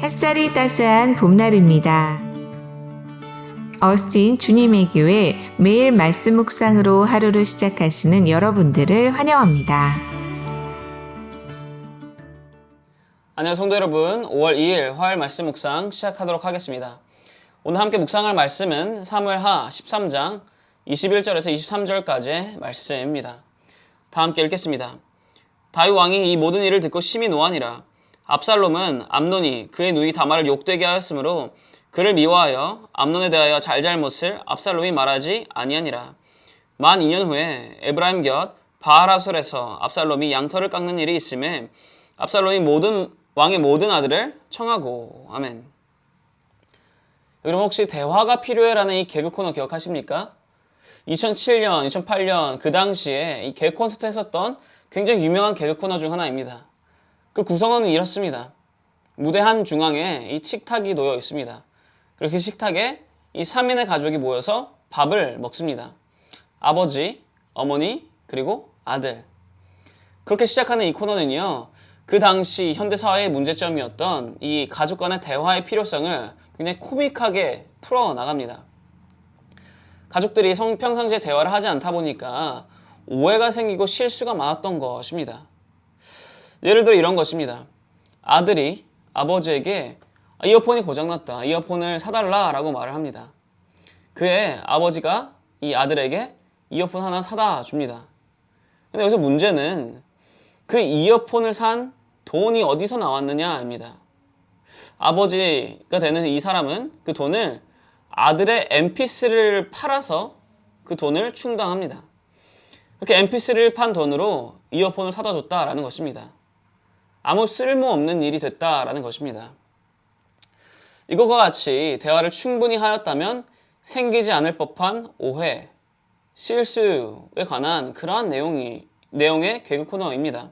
햇살이 따스한 봄날입니다. 어스틴 주님의 교회 매일 말씀 묵상으로 하루를 시작하시는 여러분들을 환영합니다. 안녕하세요 성도 여러분, 5월 2일 화요일 말씀 묵상 시작하도록 하겠습니다. 오늘 함께 묵상할 말씀은 사무엘하 13장 21절에서 23절까지의 말씀입니다. 다 함께 읽겠습니다. 다윗 왕이 이 모든 일을 듣고 심히 노하니라. 압살롬은 암논이 그의 누이 다말을 욕되게 하였으므로 그를 미워하여 암논에 대하여 잘잘못을 압살롬이 말하지 아니하니라. 만 2년 후에 에브라임 곁 바알하솔에서 압살롬이 양털을 깎는 일이 있음에 압살롬이 왕의 모든 아들을 청하고. 아멘. 여러분 혹시 대화가 필요해라는 이 개그 코너 기억하십니까? 2007년, 2008년 그 당시에 이 개그 콘서트 했었던 굉장히 유명한 개그 코너 중 하나입니다. 그 구성원은 이렇습니다. 무대 한 중앙에 이 식탁이 놓여 있습니다. 그리고 그 식탁에 이 3인의 가족이 모여서 밥을 먹습니다. 아버지, 어머니, 그리고 아들. 그렇게 시작하는 이 코너는요, 그 당시 현대사회의 문제점이었던 이 가족 간의 대화의 필요성을 굉장히 코믹하게 풀어나갑니다. 가족들이 평상시에 대화를 하지 않다 보니까 오해가 생기고 실수가 많았던 것입니다. 예를 들어 이런 것입니다. 아들이 아버지에게 이어폰이 고장났다. 이어폰을 사달라 라고 말을 합니다. 그에 아버지가 이 아들에게 이어폰 하나 사다 줍니다. 근데 여기서 문제는 그 이어폰을 산 돈이 어디서 나왔느냐입니다. 아버지가 되는 이 사람은 그 돈을 아들의 mp3를 팔아서 그 돈을 충당합니다. 그렇게 mp3를 판 돈으로 이어폰을 사다 줬다라는 것입니다. 아무 쓸모없는 일이 됐다라는 것입니다. 이것과 같이 대화를 충분히 하였다면 생기지 않을 법한 오해, 실수에 관한 그러한 내용의 개그 코너입니다.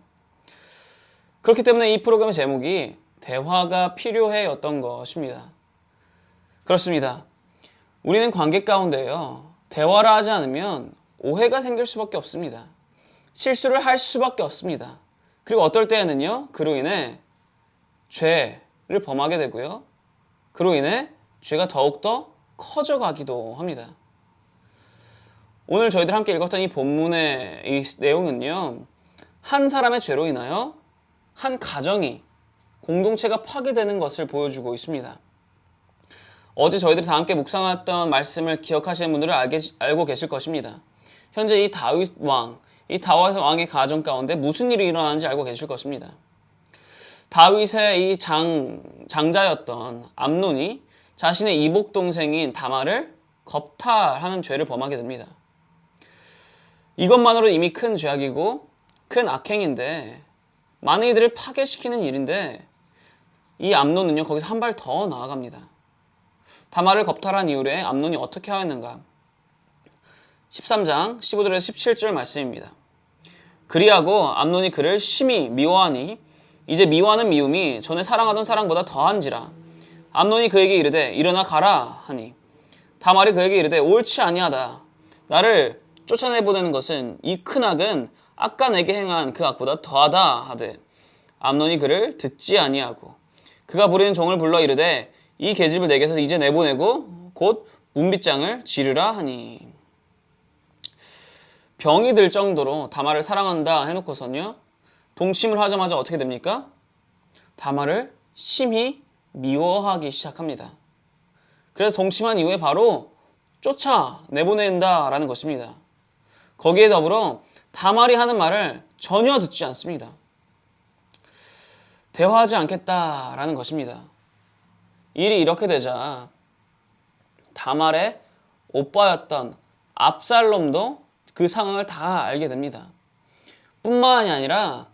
그렇기 때문에 이 프로그램의 제목이 대화가 필요해였던 것입니다. 그렇습니다. 우리는 관계 가운데요, 대화를 하지 않으면 오해가 생길 수밖에 없습니다. 실수를 할 수밖에 없습니다. 그리고 어떨 때에는요, 그로 인해 죄를 범하게 되고요, 그로 인해 죄가 더욱더 커져가기도 합니다. 오늘 저희들 함께 읽었던 이 본문의 이 내용은요, 한 사람의 죄로 인하여 한 가정이, 공동체가 파괴되는 것을 보여주고 있습니다. 어제 저희들이 다 함께 묵상했던 말씀을 기억하시는 분들은 알고 계실 것입니다. 현재 이 다윗 왕의 가정 가운데 무슨 일이 일어나는지 알고 계실 것입니다. 다윗의 이 장자였던 암논이 자신의 이복 동생인 다말을 겁탈하는 죄를 범하게 됩니다. 이것만으로 이미 큰 죄악이고 큰 악행인데, 많은 이들을 파괴시키는 일인데, 이 암논은요 거기서 한 발 더 나아갑니다. 다말을 겁탈한 이후에 암논이 어떻게 하였는가? 13장 15절에서 17절 말씀입니다. 그리하고 암논이 그를 심히 미워하니 이제 미워하는 미움이 전에 사랑하던 사랑보다 더한지라. 암논이 그에게 이르되 일어나 가라 하니 다말이 그에게 이르되 옳지 아니하다. 나를 쫓아내보내는 것은 이 큰 악은 아까 내게 행한 그 악보다 더하다 하되 암논이 그를 듣지 아니하고 그가 부리는 종을 불러 이르되 이 계집을 내게서 이제 내보내고 곧 문빗장을 지르라 하니. 병이 들 정도로 다말을 사랑한다 해놓고서는요, 동침을 하자마자 어떻게 됩니까? 다말을 심히 미워하기 시작합니다. 그래서 동침한 이후에 바로 쫓아내보낸다라는 것입니다. 거기에 더불어 다말이 하는 말을 전혀 듣지 않습니다. 대화하지 않겠다라는 것입니다. 일이 이렇게 되자 다말의 오빠였던 압살롬도 그 상황을 다 알게 됩니다. 뿐만이 아니라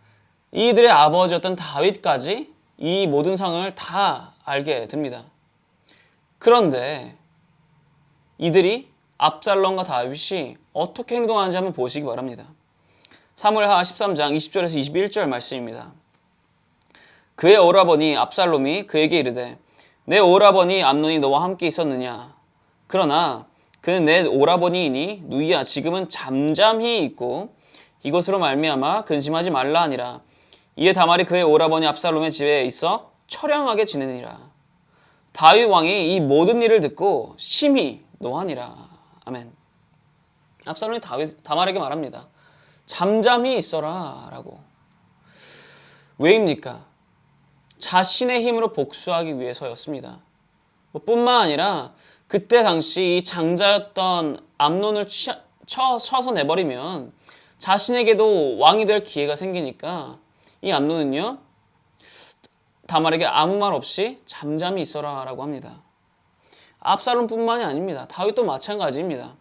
이들의 아버지였던 다윗까지 이 모든 상황을 다 알게 됩니다. 그런데 이들이 압살롬과 다윗이 어떻게 행동하는지 한번 보시기 바랍니다. 사무엘하 13장 20절에서 21절 말씀입니다. 그의 오라버니 압살롬이 그에게 이르되 내 오라버니 암논이 너와 함께 있었느냐? 그러나 그는 내 오라버니이니 누이야 지금은 잠잠히 있고 이것으로 말미암아 근심하지 말라 하니라. 이에 다말이 그의 오라버니 압살롬의 집에 있어 처량하게 지내니라. 다윗 왕이 이 모든 일을 듣고 심히 노하니라. 아멘. 압살롬이 다말에게 말합니다. 잠잠히 있어라 라고. 왜입니까? 자신의 힘으로 복수하기 위해서였습니다. 뿐만 아니라 그때 당시 이 장자였던 암논을 쳐서 내버리면 자신에게도 왕이 될 기회가 생기니까 이 암논은요, 다말에게 아무 말 없이 잠잠히 있어라 라고 합니다. 압살롬뿐만이 아닙니다. 다윗도 마찬가지입니다.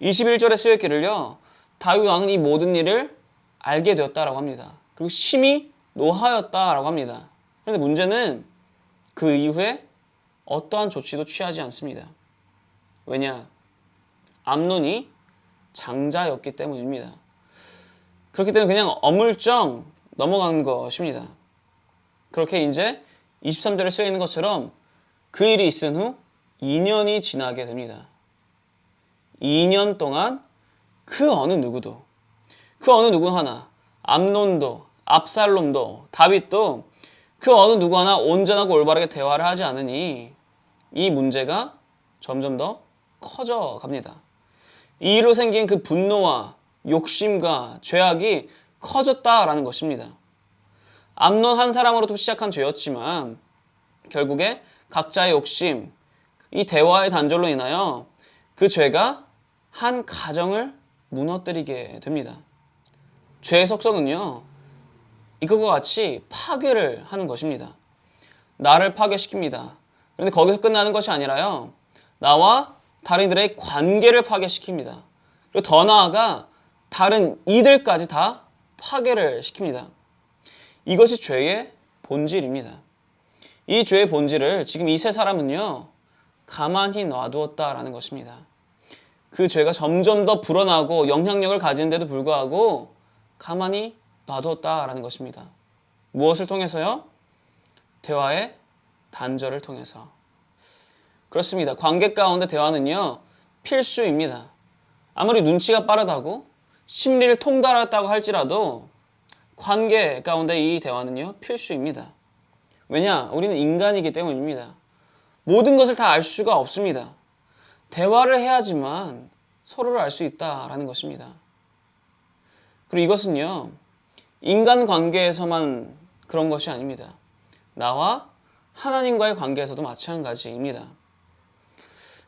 21절에 쓰여있기를요, 다윗 왕은 이 모든 일을 알게 되었다라고 합니다. 그리고 심히 노하였다라고 합니다. 그런데 문제는 그 이후에 어떠한 조치도 취하지 않습니다. 왜냐? 암논이 장자였기 때문입니다. 그렇기 때문에 그냥 어물쩡 넘어간 것입니다. 그렇게 이제 23절에 쓰여 있는 것처럼 그 일이 있은 후 2년이 지나게 됩니다. 2년 동안 그 어느 누구 하나, 암논도, 압살롬도, 다윗도 그 어느 누구 하나 온전하고 올바르게 대화를 하지 않으니 이 문제가 점점 더 커져 갑니다. 이 일로 생긴 그 분노와 욕심과 죄악이 커졌다라는 것입니다. 암논 한 사람으로부터 시작한 죄였지만 결국에 각자의 욕심, 이 대화의 단절로 인하여 그 죄가 한 가정을 무너뜨리게 됩니다. 죄의 속성은요, 이것과 같이 파괴를 하는 것입니다. 나를 파괴시킵니다. 그런데 거기서 끝나는 것이 아니라요, 나와 다른 이들의 관계를 파괴시킵니다. 그리고 더 나아가 다른 이들까지 다 파괴를 시킵니다. 이것이 죄의 본질입니다. 이 죄의 본질을 지금 이 세 사람은요, 가만히 놔두었다라는 것입니다. 그 죄가 점점 더 불어나고 영향력을 가지는데도 불구하고 가만히 놔두었다라는 것입니다. 무엇을 통해서요? 대화의 단절을 통해서. 그렇습니다. 관계 가운데 대화는요, 필수입니다. 아무리 눈치가 빠르다고 심리를 통달했다고 할지라도 관계 가운데 이 대화는요, 필수입니다. 왜냐? 우리는 인간이기 때문입니다. 모든 것을 다 알 수가 없습니다. 대화를 해야지만 서로를 알 수 있다라는 것입니다. 그리고 이것은요, 인간관계에서만 그런 것이 아닙니다. 나와 하나님과의 관계에서도 마찬가지입니다.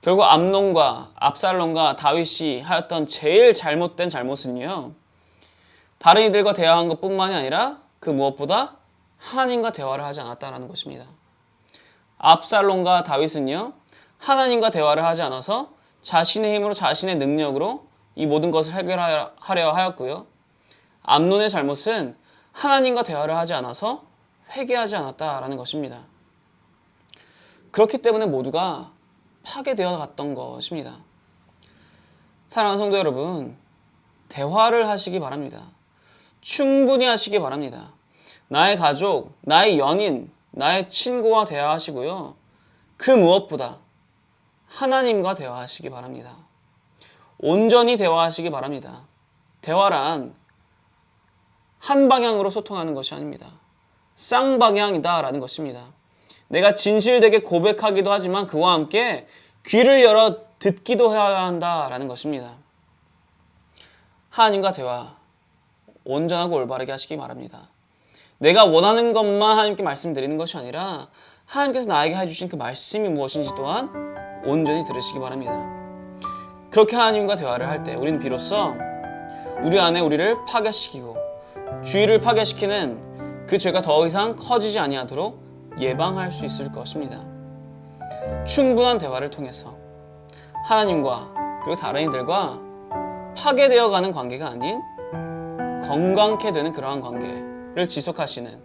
결국 암논과 압살롬과 다윗이 하였던 제일 잘못된 잘못은요, 다른 이들과 대화한 것뿐만이 아니라 그 무엇보다 하나님과 대화를 하지 않았다는 것입니다. 압살롬과 다윗은요, 하나님과 대화를 하지 않아서 자신의 힘으로 자신의 능력으로 이 모든 것을 해결하려 하였고요. 암논의 잘못은 하나님과 대화를 하지 않아서 회개하지 않았다라는 것입니다. 그렇기 때문에 모두가 파괴되어 갔던 것입니다. 사랑하는 성도 여러분, 대화를 하시기 바랍니다. 충분히 하시기 바랍니다. 나의 가족, 나의 연인, 나의 친구와 대화하시고요. 그 무엇보다 하나님과 대화하시기 바랍니다. 온전히 대화하시기 바랍니다. 대화란 한 방향으로 소통하는 것이 아닙니다. 쌍방향이다라는 것입니다. 내가 진실되게 고백하기도 하지만 그와 함께 귀를 열어 듣기도 해야 한다라는 것입니다. 하나님과 대화 온전하고 올바르게 하시기 바랍니다. 내가 원하는 것만 하나님께 말씀드리는 것이 아니라 하나님께서 나에게 해주신 그 말씀이 무엇인지 또한 온전히 들으시기 바랍니다. 그렇게 하나님과 대화를 할 때 우리는 비로소 우리 안에 우리를 파괴시키고 주의를 파괴시키는 그 죄가 더 이상 커지지 아니하도록 예방할 수 있을 것입니다. 충분한 대화를 통해서 하나님과 그리고 다른 이들과 파괴되어가는 관계가 아닌 건강케 되는 그러한 관계를 지속하시는,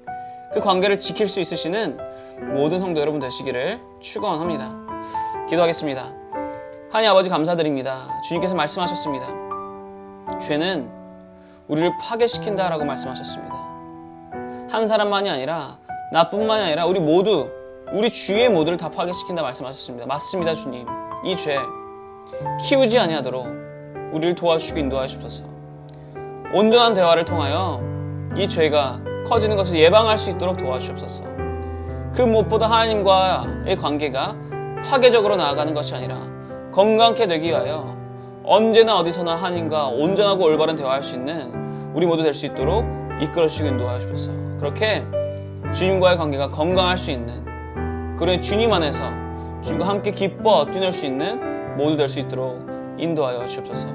그 관계를 지킬 수 있으시는 모든 성도 여러분 되시기를 축원합니다. 기도하겠습니다. 하나님 아버지 감사드립니다. 주님께서 말씀하셨습니다. 죄는 우리를 파괴시킨다라고 말씀하셨습니다. 한 사람만이 아니라 나뿐만이 아니라 우리 모두, 우리 주위의 모두를 다 파괴시킨다 말씀하셨습니다. 맞습니다. 주님, 이 죄 키우지 아니하도록 우리를 도와주시고 인도하시옵소서. 온전한 대화를 통하여 이 죄가 커지는 것을 예방할 수 있도록 도와주시옵소서. 그 무엇보다 하나님과의 관계가 파괴적으로 나아가는 것이 아니라 건강케 되기 위하여 언제나 어디서나 하나님과 온전하고 올바른 대화할 수 있는 우리 모두 될 수 있도록 이끌어 주시고 인도하옵소서. 그렇게 주님과의 관계가 건강할 수 있는, 그런 주님 안에서 주님과 함께 기뻐 뛰놀 수 있는 모두 될 수 있도록 인도하여 주옵소서.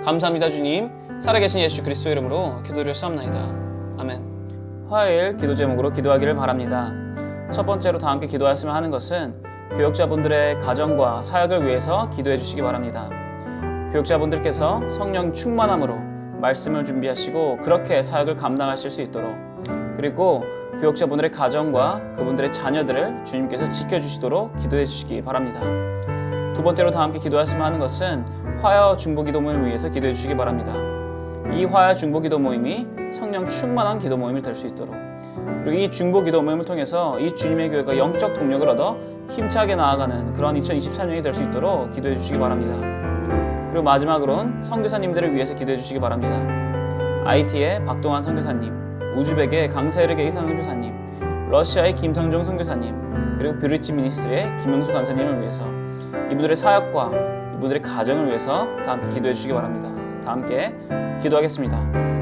감사합니다. 주님, 살아계신 예수 그리스도 이름으로 기도드렸사옵나이다. 아멘. 화요일 기도 제목으로 기도하기를 바랍니다. 첫 번째로 다 함께 기도하였으면 하는 것은 교역자분들의 가정과 사역을 위해서 기도해 주시기 바랍니다. 교역자분들께서 성령 충만함으로 말씀을 준비하시고 그렇게 사역을 감당하실 수 있도록, 그리고 교역자분들의 가정과 그분들의 자녀들을 주님께서 지켜주시도록 기도해 주시기 바랍니다. 두 번째로 다 함께 기도하였으면 하는 것은 화요 중보기도 모임을 위해서 기도해 주시기 바랍니다. 이 화요 중보기도 모임이 성령 충만한 기도 모임이 될 수 있도록, 그리고 이 중보기도 모임을 통해서 이 주님의 교회가 영적 동력을 얻어 힘차게 나아가는 그런 2023년이 될 수 있도록 기도해 주시기 바랍니다. 그리고 마지막으로는 선교사님들을 위해서 기도해 주시기 바랍니다. IT의 박동환 선교사님, 우즈벡의 강세르게 이상 선교사님, 러시아의 김성종 선교사님, 그리고 뷰리치 미니스트리의 김용수 간사님을 위해서, 이분들의 사역과 이분들의 가정을 위해서 다 함께 기도해 주시기 바랍니다. 다 함께 기도하겠습니다.